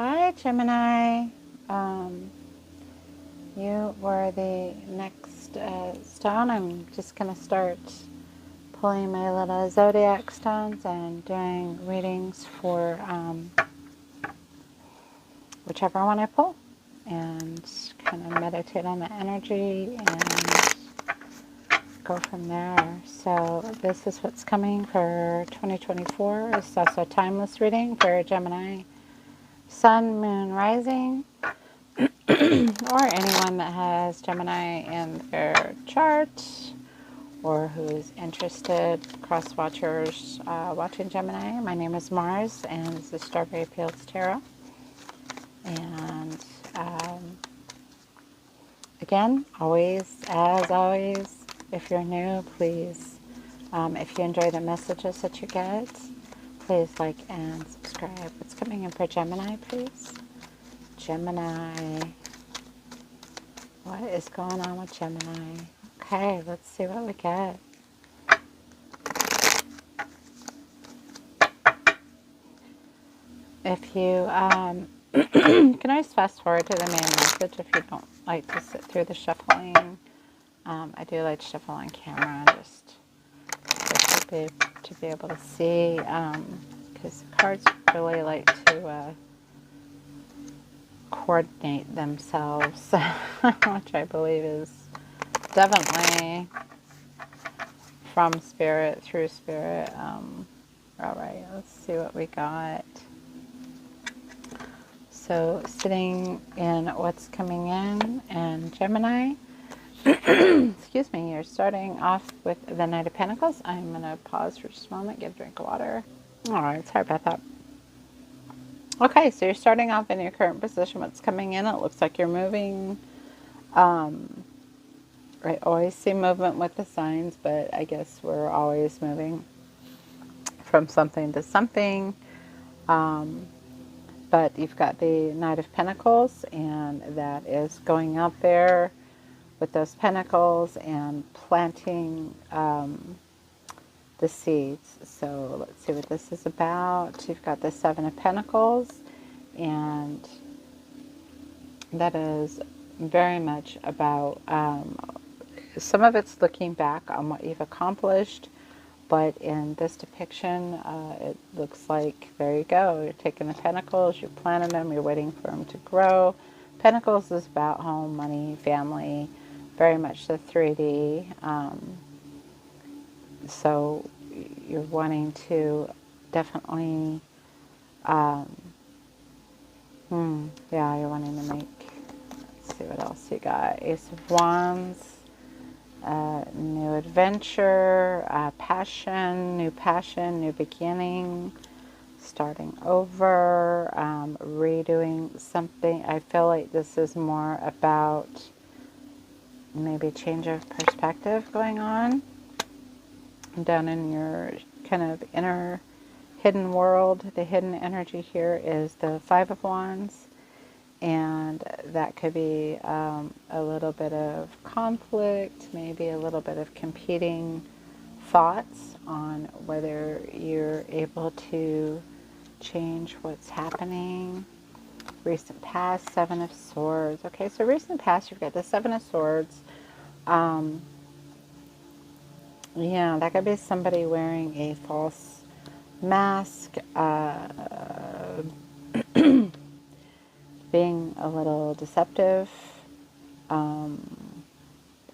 Hi, Gemini. You were the next stone. I'm just going to start pulling my little zodiac stones and doing readings for whichever one I pull, and kind of meditate on the energy and go from there. So this is what's coming for 2024. It's also a timeless reading for Gemini, Sun, Moon, Rising, or anyone that has Gemini in their chart or who's interested, cross watchers watching Gemini. My name is Mars, and this is Strawberry Fields Tarot. And again, as always, if you're new, please, if you enjoy the messages that you get, please like and subscribe. What's coming in for Gemini, please? Gemini. What is going on with Gemini? Okay, let's see what we get. If you can always fast forward to the main message if you don't like to sit through the shuffling. I do like to shuffle on camera just to be able to see, because cards really like to coordinate themselves, which I believe is definitely from spirit, through spirit. All right, let's see what we got. So sitting in what's coming in, and Gemini, excuse me, you're starting off with the Knight of Pentacles. I'm going to pause for just a moment, get a drink of water. All right, sorry about that. Okay, so you're starting off in your current position. What's coming in, it looks like you're moving. I always see movement with the signs, but I guess we're always moving from something to something. But you've got the Knight of Pentacles, and that is going out there with those pentacles and planting the seeds. So let's see what this is about. You've got the Seven of Pentacles, and that is very much about, some of it's looking back on what you've accomplished, but in this depiction, it looks like, there you go, you're taking the pentacles, you're planting them, you're waiting for them to grow. Pentacles is about home, money, family, very much the 3D. So you're wanting to definitely, yeah, you're wanting to make, let's see what else you got. Ace of Wands, new adventure, passion, new beginning, starting over, redoing something. I feel like this is more about maybe change of perspective going on down in your kind of inner hidden world. The hidden energy here is the Five of Wands, and that could be a little bit of conflict, maybe a little bit of competing thoughts on whether you're able to change what's happening. Recent past, Seven of Swords. Okay, so recent past, you've got the Seven of Swords. Yeah, that could be somebody wearing a false mask, being a little deceptive.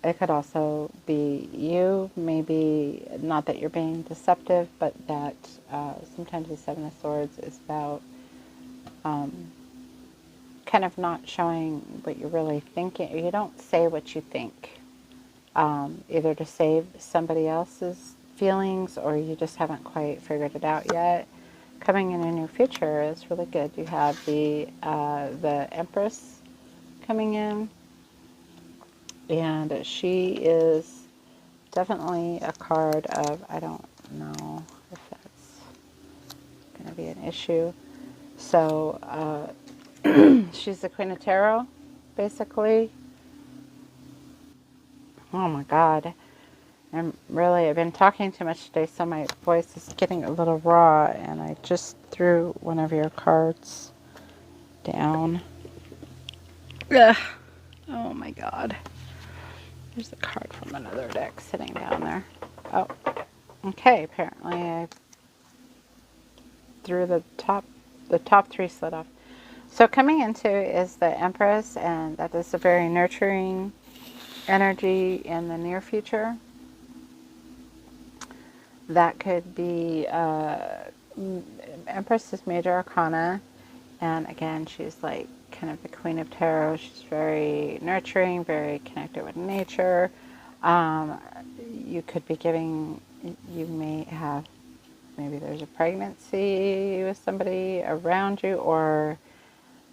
It could also be you, maybe not that you're being deceptive, but that sometimes the Seven of Swords is about kind of not showing what you're really thinking. You don't say what you think, either to save somebody else's feelings, or you just haven't quite figured it out yet. Coming in your future is really good. You have the Empress coming in, and she is definitely a card of, I don't know if that's going to be an issue. So she's the Queen of Tarot, basically. Oh my God. I've been talking too much today, so my voice is getting a little raw, and I just threw one of your cards down. Ugh. Oh my God. There's a card from another deck sitting down there. Oh, okay. Apparently I threw the top 3 slid off. So coming into is the Empress, and that is a very nurturing energy in the near future. That could be Empress is major arcana, and again, she's like kind of the Queen of Tarot. She's very nurturing, very connected with nature. You could be giving, you may have, maybe there's a pregnancy with somebody around you, or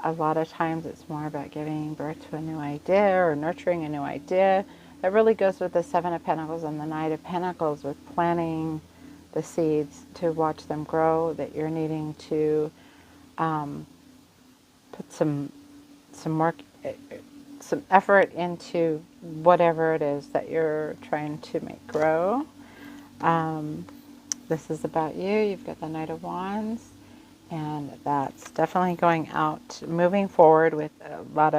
a lot of times it's more about giving birth to a new idea or nurturing a new idea. That really goes with the Seven of Pentacles and the Knight of Pentacles, with planting the seeds to watch them grow, that you're needing to put some work, some effort into whatever it is that you're trying to make grow. This is about you. You've got the Knight of Wands, and that's definitely going out, moving forward with a lot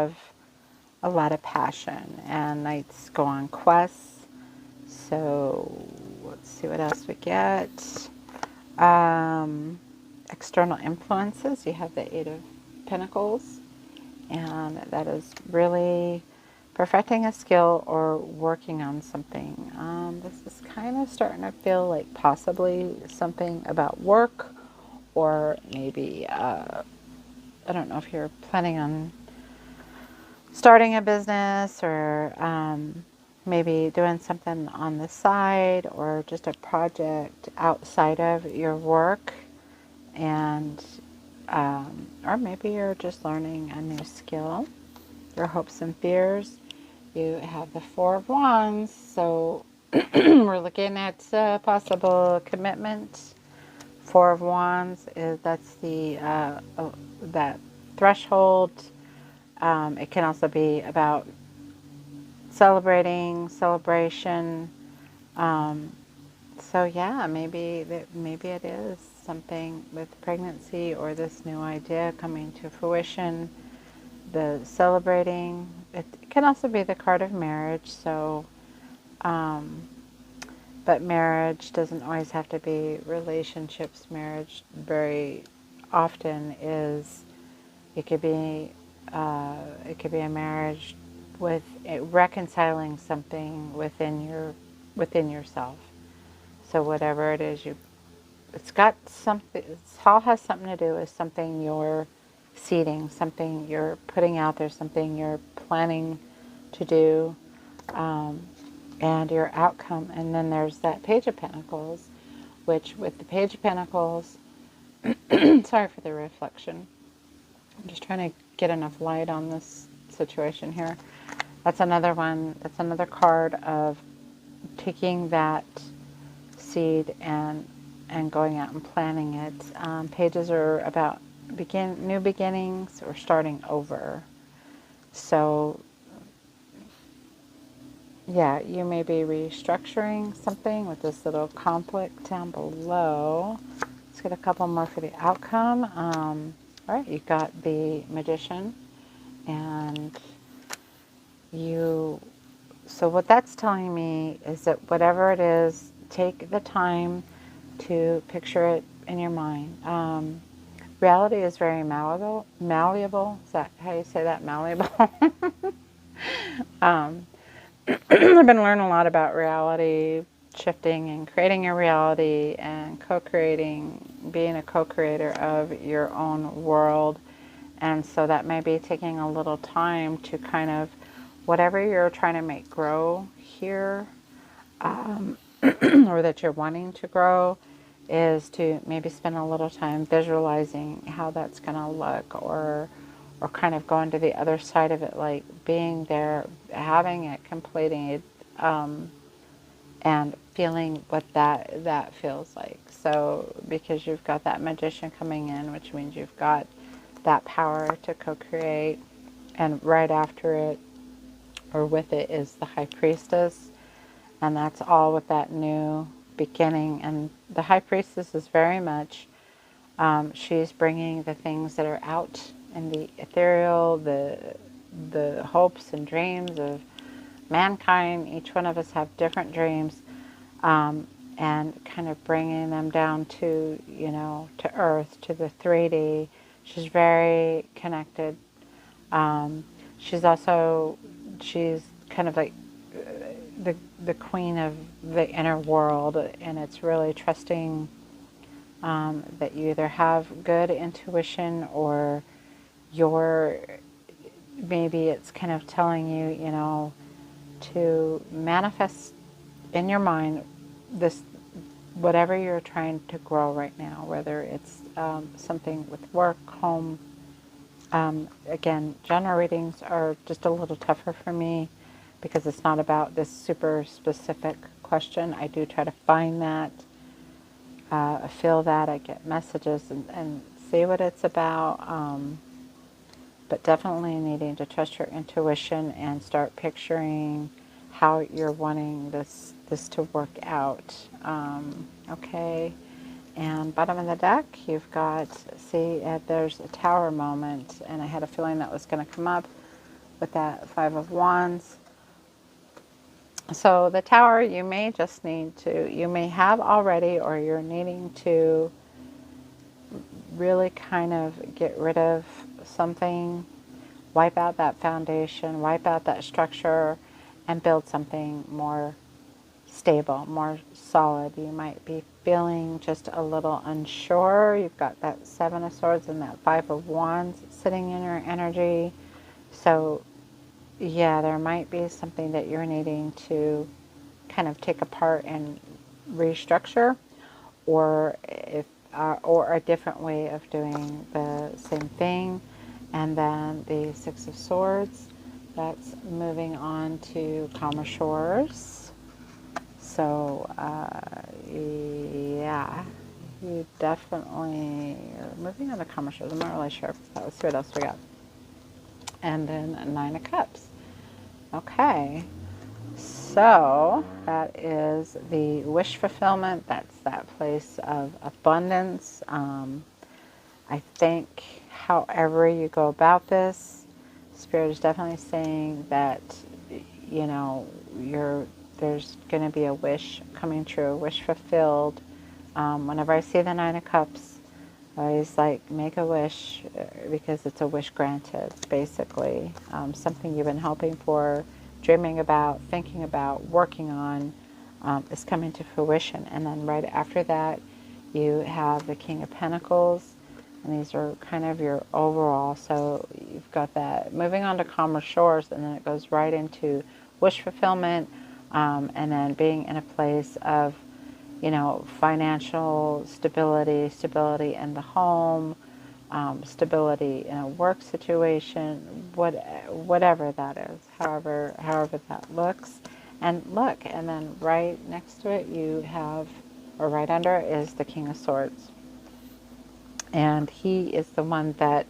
of passion. And Knights go on quests. So let's see what else we get. External influences. You have the Eight of Pentacles, and that is really perfecting a skill or working on something. This is kind of starting to feel like possibly something about work, or maybe I don't know if you're planning on starting a business, or maybe doing something on the side, or just a project outside of your work, and or maybe you're just learning a new skill. Your hopes and fears. You have the Four of Wands, so we're looking at possible commitment. Four of Wands is, that's the that threshold. It can also be about celebration. So yeah, maybe it is something with pregnancy or this new idea coming to fruition. The celebrating. It can also be the card of marriage. So, but marriage doesn't always have to be relationships. Marriage very often is. It could be a marriage with reconciling something within yourself. So whatever it is, it's got something. It all has something to do with something you're seeding, something you're putting out there, something you're planning to do, and your outcome. And then there's that Page of Pentacles, which with the Page of Pentacles, sorry for the reflection. I'm just trying to get enough light on this situation here. That's another one. That's another card of taking that seed and going out and planting it. Pages are about new beginnings or starting over. So yeah, you may be restructuring something with this little conflict down below. Let's get a couple more for the outcome. All right, you got the Magician, and so what that's telling me is that whatever it is, take the time to picture it in your mind. Reality is very malleable. Is that how you say that? Malleable? I've been learning a lot about reality shifting and creating your reality and co-creating, being a co-creator of your own world. And so that may be taking a little time to kind of, whatever you're trying to make grow here, or that you're wanting to grow, is to maybe spend a little time visualizing how that's going to look, or kind of going to the other side of it, like being there, having it, completing it, and feeling what that feels like. So because you've got that Magician coming in, which means you've got that power to co-create, and right after it or with it is the High Priestess, and that's all with that new beginning. And the High Priestess is very much, she's bringing the things that are out in the ethereal, the hopes and dreams of mankind. Each one of us have different dreams, and kind of bringing them down to, you know, to Earth, to the 3D. She's very connected. She's also, she's kind of like the queen of the inner world, and it's really trusting that you either have good intuition, or your, maybe it's kind of telling you, you know, to manifest in your mind this, whatever you're trying to grow right now, whether it's something with work, home. Again, general readings are just a little tougher for me because it's not about this super specific question. I do try to find that, feel that, I get messages and see what it's about, but definitely needing to trust your intuition and start picturing how you're wanting this to work out. Okay. And bottom of the deck, you've got, see, there's a tower moment, and I had a feeling that was going to come up with that Five of Wands. So the tower, you may just need to, you may have already, or you're needing to really kind of get rid of something, wipe out that foundation, wipe out that structure, and build something more stable, more solid. You might be feeling just a little unsure. You've got that Seven of Swords and that Five of Wands sitting in your energy. So yeah, there might be something that you're needing to kind of take apart and restructure, or if or a different way of doing the same thing. And then the Six of Swords, that's moving on to calmer shores. So, yeah, you definitely are moving on to calmer shores. I'm not really sure. Let's see what else we got. And then a Nine of Cups. Okay, so that is the wish fulfillment. That's that place of abundance. I think however you go about this, Spirit is definitely saying that, you know, there's going to be a wish coming true, a wish fulfilled. Whenever I see the Nine of Cups, I always like, make a wish, because it's a wish granted, basically. Something you've been hoping for, dreaming about, thinking about, working on, is coming to fruition. And then right after that, you have the King of Pentacles. And these are kind of your overall. So you've got that moving on to calmer shores, and then it goes right into wish fulfillment, and then being in a place of, you know, financial stability, stability in the home, stability in a work situation, whatever that is, however that looks. And look, and then right next to it you have, or right under it, is the King of Swords. And he is the one that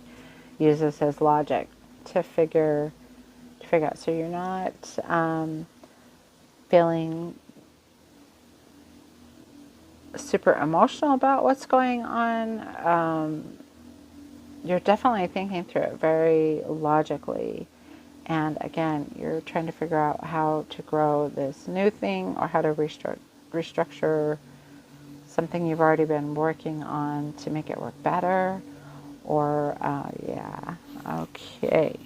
uses his logic to figure out. So you're not feeling super emotional about what's going on. You're definitely thinking through it very logically. And again, you're trying to figure out how to grow this new thing, or how to restructure something you've already been working on to make it work better. Or, yeah, okay.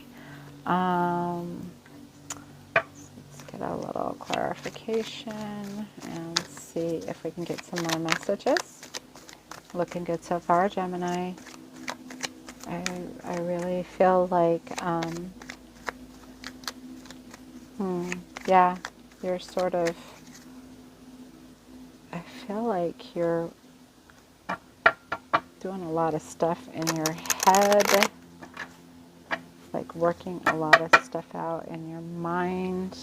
Let's get a little clarification and see if we can get some more messages. Looking good so far, Gemini. I really feel like, yeah, you're sort of, I feel like you're doing a lot of stuff in your head, like working a lot of stuff out in your mind.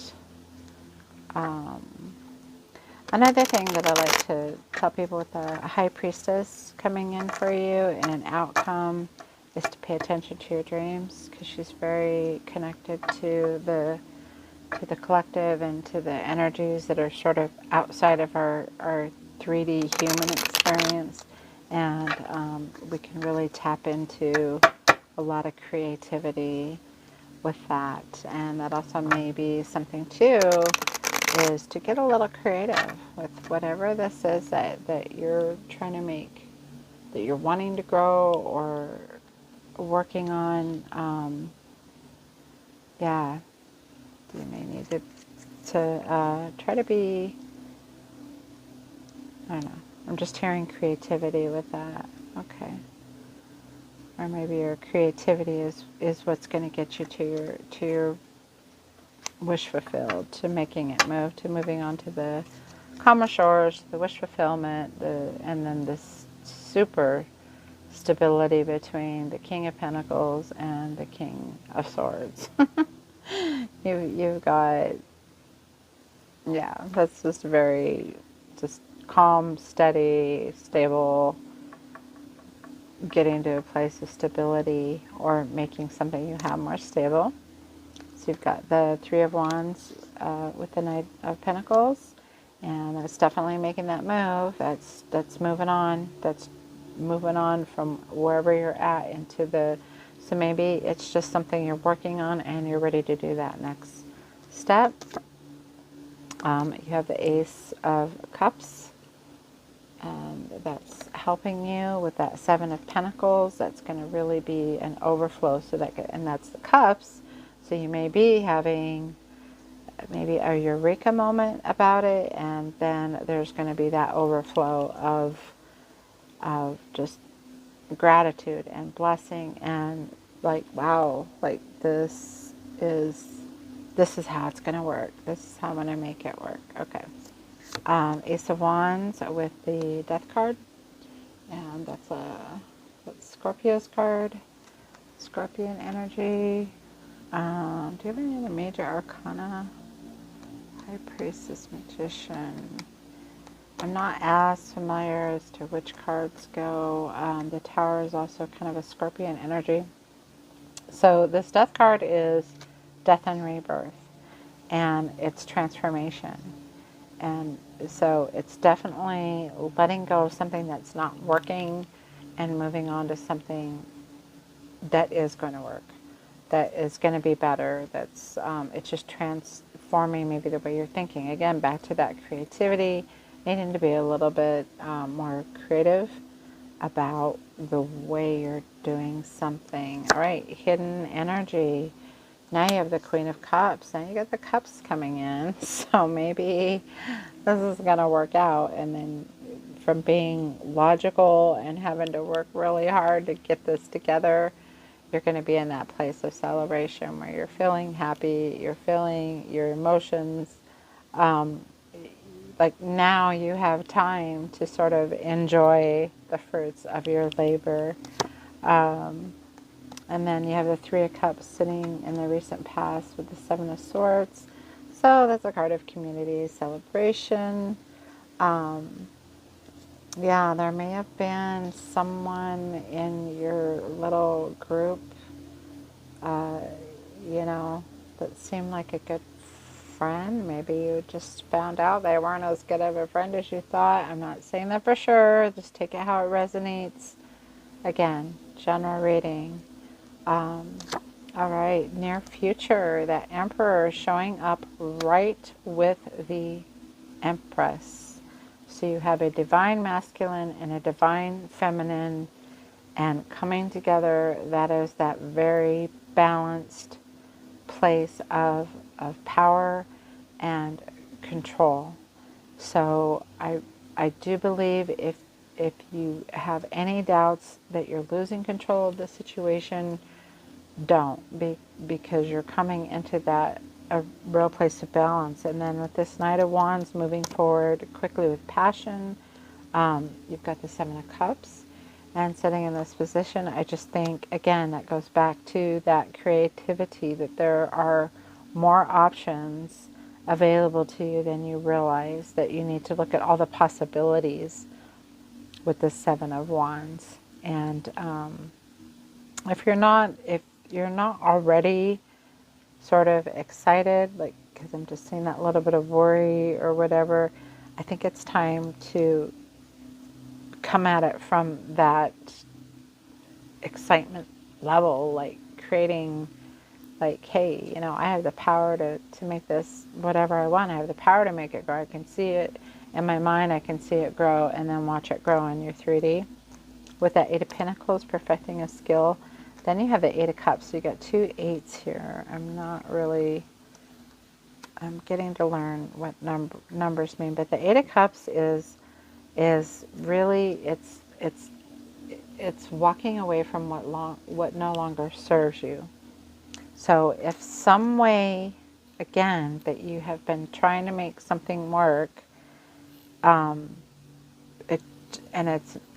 Another thing that I like to tell people with a High Priestess coming in for you in an outcome is to pay attention to your dreams, because she's very connected to the collective and to the energies that are sort of outside of our 3D human experience. And we can really tap into a lot of creativity with that. And that also may be something too, is to get a little creative with whatever this is that you're trying to make, that you're wanting to grow or working on. Yeah, you may need to try to be, I don't know, I'm just hearing creativity with that. Okay. Or maybe your creativity is what's going to get you to your wish fulfilled, to making it move, to moving on to the calmer shores, the wish fulfillment, and then this super stability between the King of Pentacles and the King of Swords. You've got, yeah, that's just very just calm, steady, stable, getting to a place of stability or making something you have more stable. So you've got the Three of Wands with the Knight of Pentacles, and that's definitely making that move. That's moving on. That's moving on from wherever you're at into the, so maybe it's just something you're working on and you're ready to do that next step. You have the Ace of Cups, and that's helping you with that Seven of Pentacles. That's going to really be an overflow. So and that's the cups. So you may be having maybe a eureka moment about it, and then there's going to be that overflow of just gratitude and blessing, and like, wow, like this is how it's going to work. This is how I'm going to make it work. Okay. Ace of Wands with the Death card, and that's Scorpio's card. Scorpion energy. Do you have any other major arcana? High Priestess, Magician. I'm not as familiar as to which cards go. The Tower is also kind of a Scorpion energy. So this Death card is death and rebirth, and it's transformation. And so it's definitely letting go of something that's not working and moving on to something that is going to work, that is going to be better. That's it's just transforming maybe the way you're thinking. Again, back to that creativity, needing to be a little bit more creative about the way you're doing something. All right, hidden energy. Now you have the Queen of Cups. Now you got the cups coming in. So maybe this is going to work out. And then from being logical and having to work really hard to get this together, you're going to be in that place of celebration where you're feeling happy, you're feeling your emotions. Like now you have time to sort of enjoy the fruits of your labor. And then you have the Three of Cups sitting in the recent past with the Seven of Swords. So that's a card of community celebration. Yeah, there may have been someone in your little group, that seemed like a good friend. Maybe you just found out they weren't as good of a friend as you thought. I'm not saying that for sure. Just take it how it resonates. Again, general reading. All right, near future, that Emperor showing up right with the Empress. So you have a divine masculine and a divine feminine, and coming together, that is that very balanced place of power and control. So I do believe if you have any doubts that you're losing control of the situation, don't, because you're coming into that a real place of balance. And then with this Knight of Wands moving forward quickly with passion, you've got the Seven of Cups, and sitting in this position, I just think, again, that goes back to that creativity, that there are more options available to you than you realize, that you need to look at all the possibilities with the Seven of Wands. And if you're not already sort of excited, like, because I'm just seeing that little bit of worry or whatever, I think it's time to come at it from that excitement level, like creating, like, hey, you know, I have the power to make this whatever I want. I have the power to make it grow. I can see it in my mind. I can see it grow and then watch it grow in your 3D. With that Eight of Pentacles, perfecting a skill. Then you have the Eight of Cups. So you got 2 8s here. I'm getting to learn what numbers mean. But the Eight of Cups is really, it's walking away from what no longer serves you. So if some way, again, that you have been trying to make something work,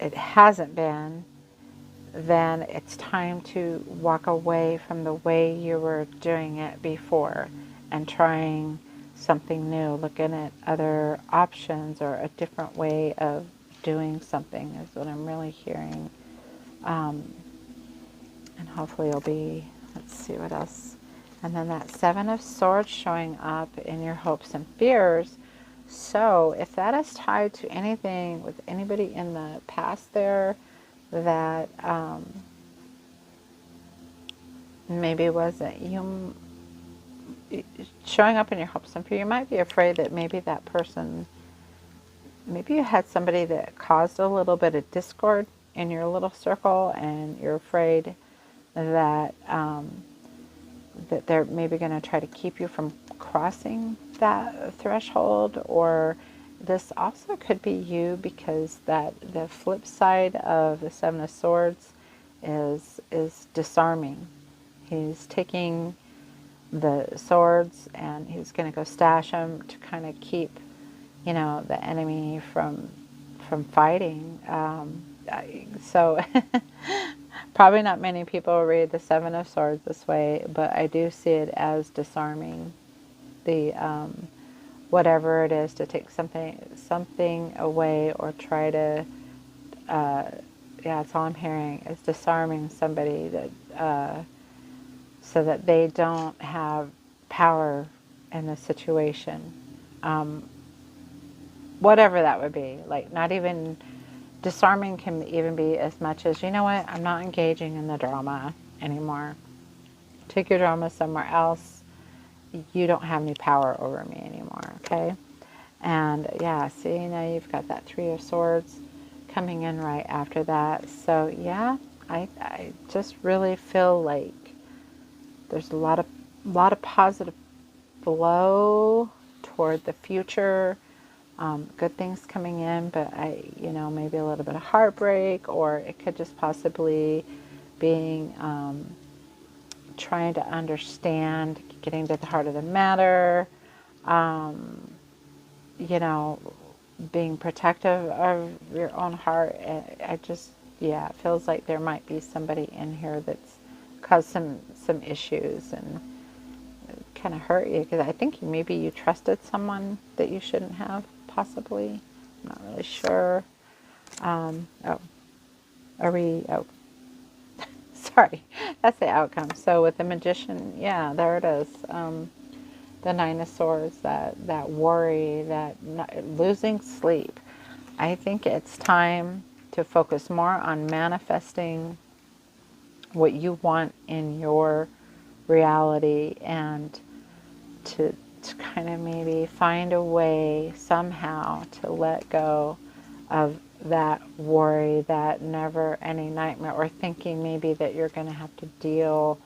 it hasn't been, then it's time to walk away from the way you were doing it before and trying something new, looking at other options or a different way of doing something is what I'm really hearing. And hopefully it'll be, let's see what else. And then that Seven of Swords showing up in your hopes and fears. So if that is tied to anything with anybody in the past there that maybe wasn't you showing up in your hopes and fears, you might be afraid that maybe that person, maybe you had somebody that caused a little bit of discord in your little circle, and you're afraid that that they're maybe going to try to keep you from crossing that threshold. Or this also could be you, because that the flip side of the Seven of Swords is disarming. He's taking the swords and he's going to go stash them to kind of keep, you know, the enemy from fighting. So probably not many people read the Seven of Swords this way, but I do see it as disarming the whatever it is, to take something away or try to yeah, that's all I'm hearing, is disarming somebody that so that they don't have power in the situation. Whatever that would be, like, not even disarming can even be as much as, you know what, I'm not engaging in the drama anymore. Take your drama somewhere else. You don't have any power over me anymore, okay? And yeah, see, now you've got that Three of Swords coming in right after that. So yeah, I just really feel like there's a lot of positive flow toward the future. Good things coming in, but maybe a little bit of heartbreak, or it could just possibly being trying to understand, getting to the heart of the matter, being protective of your own heart. It feels like there might be somebody in here that's caused some issues and kind of hurt you, because I think maybe you trusted someone that you shouldn't have, possibly. I'm not really sure. Sorry, that's the outcome. So with the Magician, yeah, there it is. The Nine of Swords, that worry, losing sleep. I think it's time to focus more on manifesting what you want in your reality, and to kind of maybe find a way somehow to let go of that worry, that never-ending nightmare, or thinking maybe that you're going to have to deal,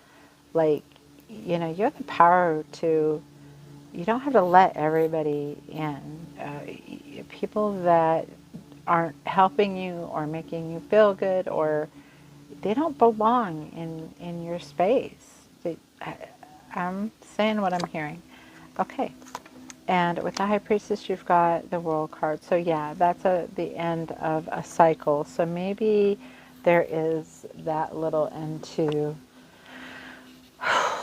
like, you have the power to, you don't have to let everybody in. People that aren't helping you or making you feel good, or they don't belong in your space. I'm saying what I'm hearing. Okay. And with the High Priestess, you've got the World card. So yeah, that's the end of a cycle. So maybe there is that little end to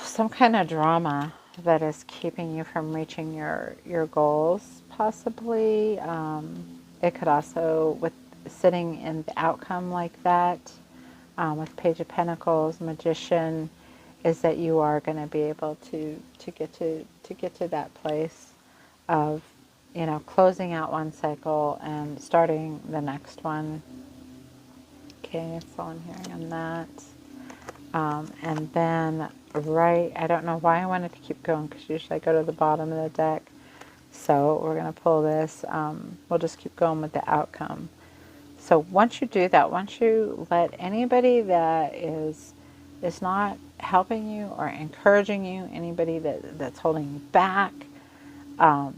some kind of drama that is keeping you from reaching your goals, possibly. It could also, with sitting in the outcome like that, with Page of Pentacles, Magician, is that you are going to be able to get to that place of, closing out one cycle and starting the next one. Okay, that's all I'm hearing on that. And then I don't know why I wanted to keep going because usually I go to the bottom of the deck. So we're going to pull this. We'll just keep going with the outcome. So once you do that, once you let anybody that is not helping you or encouraging you, anybody that's holding you back, kind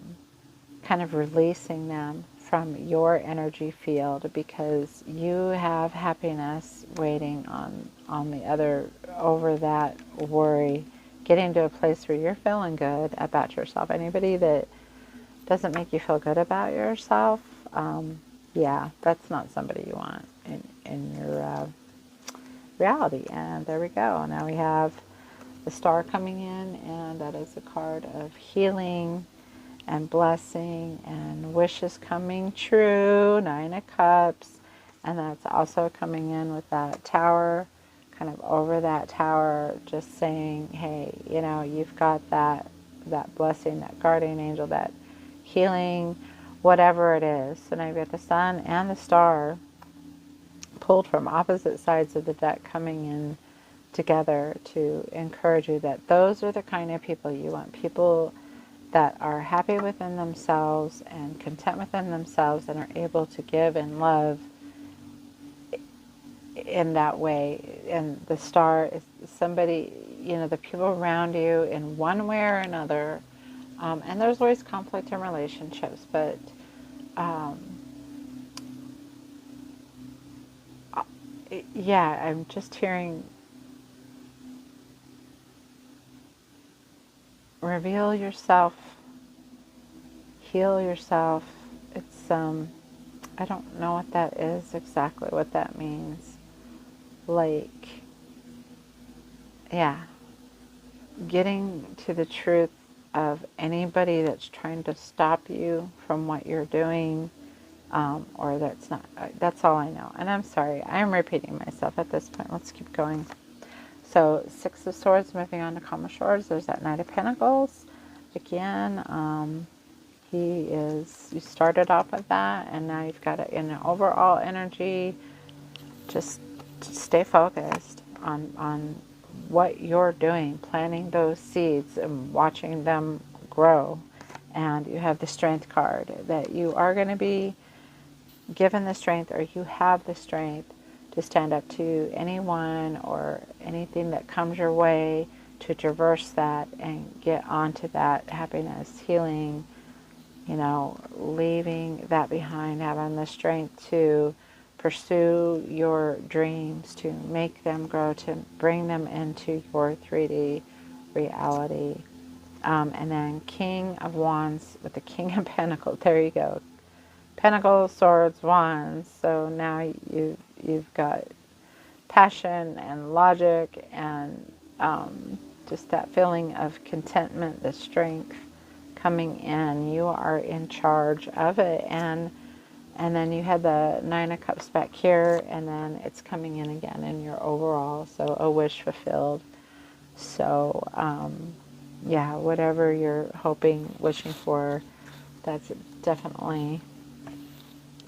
of releasing them from your energy field, because you have happiness waiting on the other over that worry, getting to a place where you're feeling good about yourself. Anybody that doesn't make you feel good about yourself, yeah, that's not somebody you want in your reality. And there we go. Now we have the star coming in, and that is a card of healing and blessing and wishes coming true, 9 of Cups. And that's also coming in with that tower, kind of over that tower, just saying, hey, you've got that blessing, that guardian angel, that healing, whatever it is. So now you've got the sun and the star pulled from opposite sides of the deck coming in together to encourage you that those are the kind of people you want. People that are happy within themselves and content within themselves and are able to give and love in that way. And the star is somebody, the people around you in one way or another. And there's always conflict in relationships, but yeah, I'm just hearing reveal yourself, heal yourself. It's I don't know what that is exactly, what that means. Like, yeah, getting to the truth of anybody that's trying to stop you from what you're doing, or that's not, that's all I know. And I'm sorry, I'm repeating myself at this point. Let's keep going. So 6 of Swords, moving on to calmer shores. There's that Knight of Pentacles. Again, you started off with that, and now you've got it in an overall energy. Just stay focused on what you're doing, planting those seeds and watching them grow. And you have the Strength card, that you are going to be given the strength, or you have the strength to stand up to anyone or anything that comes your way, to traverse that and get onto that happiness, healing, leaving that behind, having the strength to pursue your dreams, to make them grow, to bring them into your 3D reality. And then King of Wands with the King of Pentacles. There you go. Pentacles, Swords, Wands. So now you've got passion and logic and just that feeling of contentment, the strength coming in. You are in charge of it. And then you had the 9 of Cups back here, and then it's coming in again in your overall. So a wish fulfilled. So yeah, whatever you're hoping, wishing for, that's definitely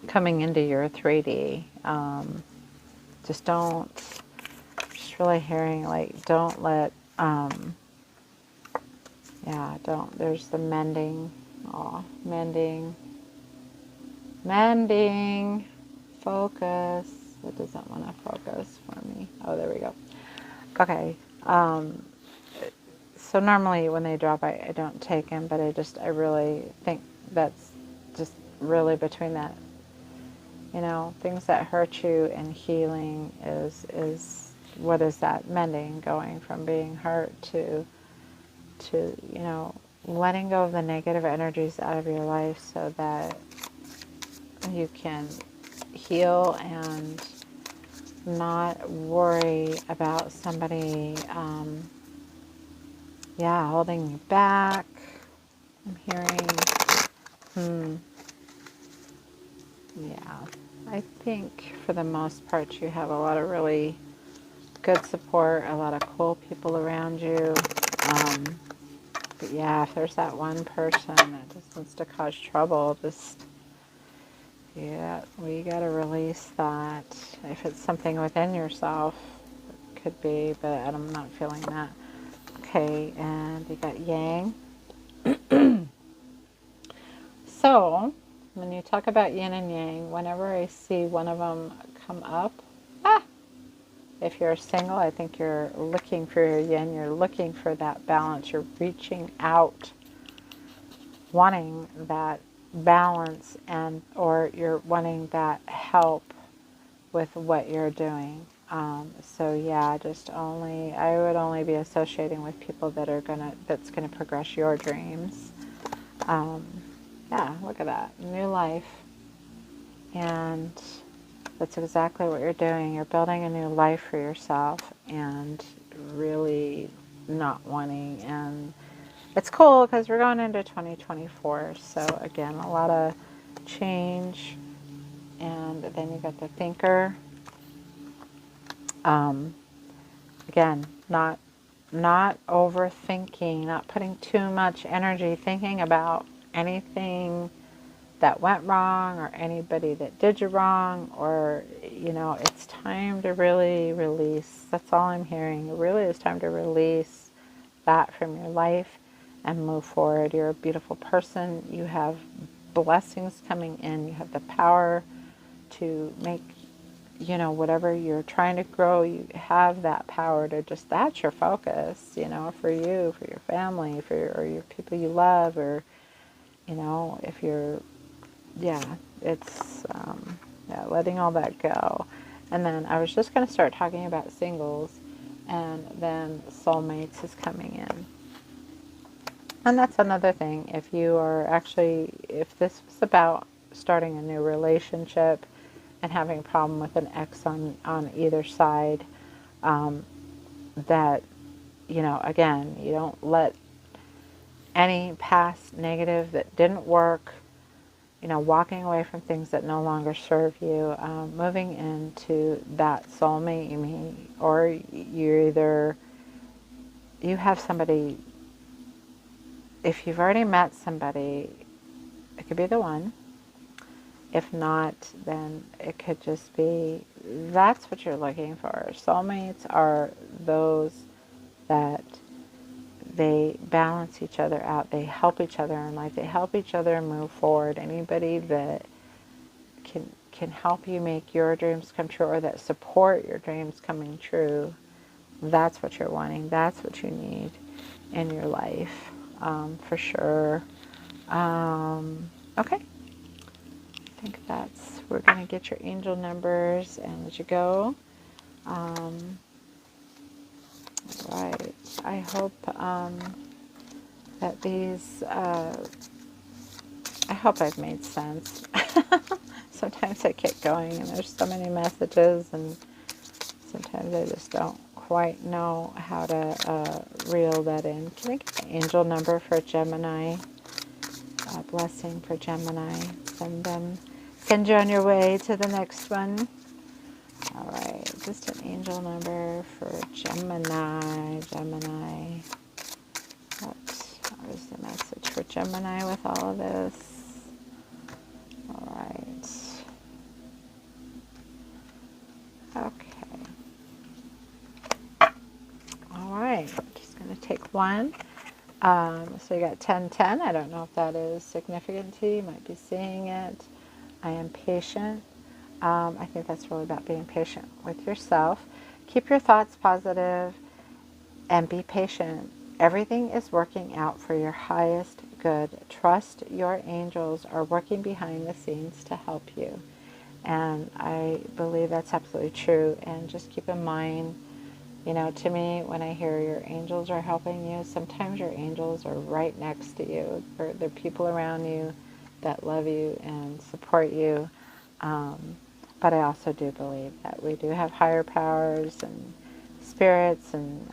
coming into your 3D. Just really hearing, like, don't let, yeah, there's the mending, mending, focus. It doesn't want to focus for me. Oh, there we go. Okay. So normally when they drop, I don't take them, but I really think that's just really between that, things that hurt you and healing is what is that mending, going from being hurt to letting go of the negative energies out of your life so that you can heal and not worry about somebody, holding you back. I'm hearing, yeah, I think for the most part you have a lot of really good support, a lot of cool people around you. But yeah, if there's that one person that just wants to cause trouble, yeah, we got to release that. If it's something within yourself, could be, but I'm not feeling that. Okay, and you got yang. So, when you talk about yin and yang, whenever I see one of them come up, if you're single, I think you're looking for your yin, you're looking for that balance, you're reaching out, wanting that balance, and or you're wanting that help with what you're doing. So yeah, I would only be associating with people that's gonna progress your dreams. Yeah, look at that, new life. And that's exactly what you're doing. You're building a new life for yourself and really not wanting. And it's cool because we're going into 2024. So again, a lot of change. And then you got the thinker. Again, not overthinking, not putting too much energy thinking about anything that went wrong or anybody that did you wrong, or it's time to really release. That's all I'm hearing. It really is time to release that from your life and move forward. You're a beautiful person. You have blessings coming in. You have the power to make whatever you're trying to grow. You have that power to just, that's your focus, for you, for your family, or your people you love, or if you're, it's letting all that go. And then I was just going to start talking about singles, and then soulmates is coming in. And that's another thing. If this was about starting a new relationship and having a problem with an ex on either side, that, again, you don't let any past negative that didn't work, walking away from things that no longer serve you, moving into that soulmate, or you have somebody, if you've already met somebody, it could be the one. If not, then it could just be, that's what you're looking for. Soulmates are those that they balance each other out. They help each other in life. They help each other move forward. Anybody that can help you make your dreams come true, or that support your dreams coming true, that's what you're wanting. That's what you need in your life, for sure. Okay. I think we're going to get your angel numbers and let you go. Right. I hope that these, I hope I've made sense. Sometimes I get going and there's so many messages, and sometimes I just don't quite know how to reel that in. Can I get the angel number for Gemini? Blessing for Gemini. Send you on your way to the next one. All right, just an angel number for Gemini. What is the message for Gemini with all of this? All right. Okay. All right, just going to take one. So you got 1010. I don't know if that is significant to you. You might be seeing it. I am patient. I think that's really about being patient with yourself. Keep your thoughts positive and be patient. Everything is working out for your highest good. Trust your angels are working behind the scenes to help you. And I believe that's absolutely true. And just keep in mind, to me, when I hear your angels are helping you, sometimes your angels are right next to you. They're people around you that love you and support you. But I also do believe that we do have higher powers and spirits and,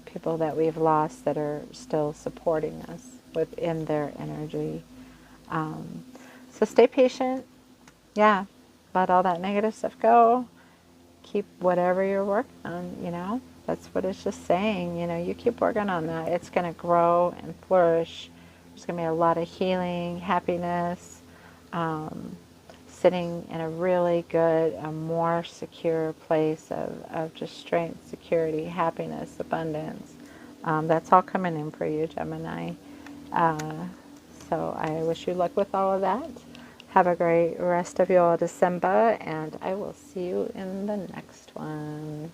people that we've lost that are still supporting us within their energy. So stay patient. Yeah, let all that negative stuff go. Keep whatever you're working on, that's what it's just saying. You keep working on that. It's going to grow and flourish. There's going to be a lot of healing, happiness, sitting in a really good, a more secure place of just strength, security, happiness, abundance. That's all coming in for you, Gemini. So I wish you luck with all of that. Have a great rest of your December, and I will see you in the next one.